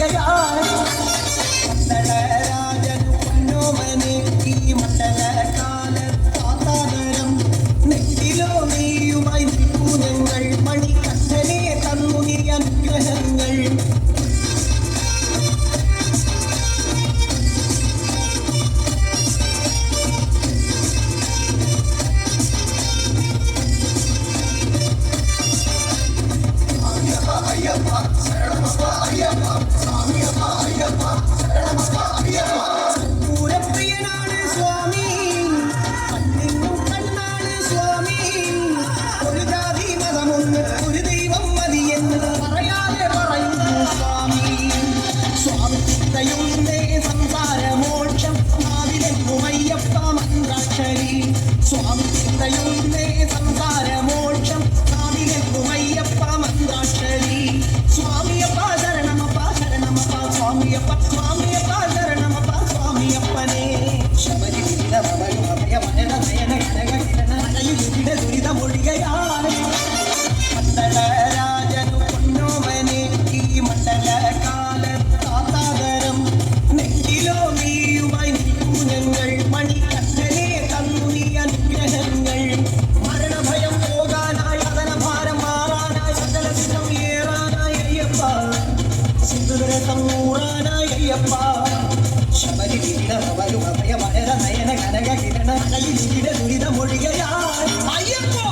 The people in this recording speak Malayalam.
മൊഴികയായി രാജനു പൊന്നോമനെ ഈ മണ്ഡലകാലത്താതരം നെറ്റിലോ നീയുമായി നിൽക്കൂ ഞങ്ങൾ മണികണ്ഠനെ തന്നു നീ അനുഗ്രഹങ്ങൾ പൂരപ്രിയനാണ് സ്വാമി കണ്ണിനും കണ്ണാണ് സ്വാമി ഒരു ജാതി മതമൊന്ന് ഒരു ദൈവം മതിയെന്ന് പറയാതെ പറയുന്നു സ്വാമി സ്വാമി ചിന്തയുണ്ടേ സംസാരമോക്ഷം നാവിലെങ്ങുമയ്യപ്പ മന്ത്രാക്ഷരി സ്വാമി ചിന്തയുണ്ടേ സംസാരമോക്ഷം നാവിലെങ്ങുമയ്യപ്പ മന്ത്രാക്ഷരി സ്വാമിയപ്പ ശരണമപ്പ ശരണമപ്പ സ്വാമിയപ്പ സ്വാമിയപ്പ ശരണമപ്പ സ്വാമിയപ്പനെ ശബരി അഭയമനന നയന കനക കിരണ അഴയുടെ ദുരിതമൊഴികയാണ് മണ്ഡലരാജനു പൊന്നോമനെ ഈ മണ്ഡലകാലത്താതരം നെറ്റിലോ നീയുമായി നിൽക്കൂ ഞങ്ങൾ മണികണ്ഠനെ തന്നു നീ അനുഗ്രഹങ്ങൾ മരണഭയം പോകാനായി അതനഭാരം മാറാനായി സകലസുഖം ഏറാനായി അയ്യപ്പ സിന്ധുരസം ഊറാനായി അയ്യപ്പ ശബരി അഭയമനന നയന കനക കിരണ അഴയുടെ ദുരിതമൊഴികയായി അയ്യപ്പോ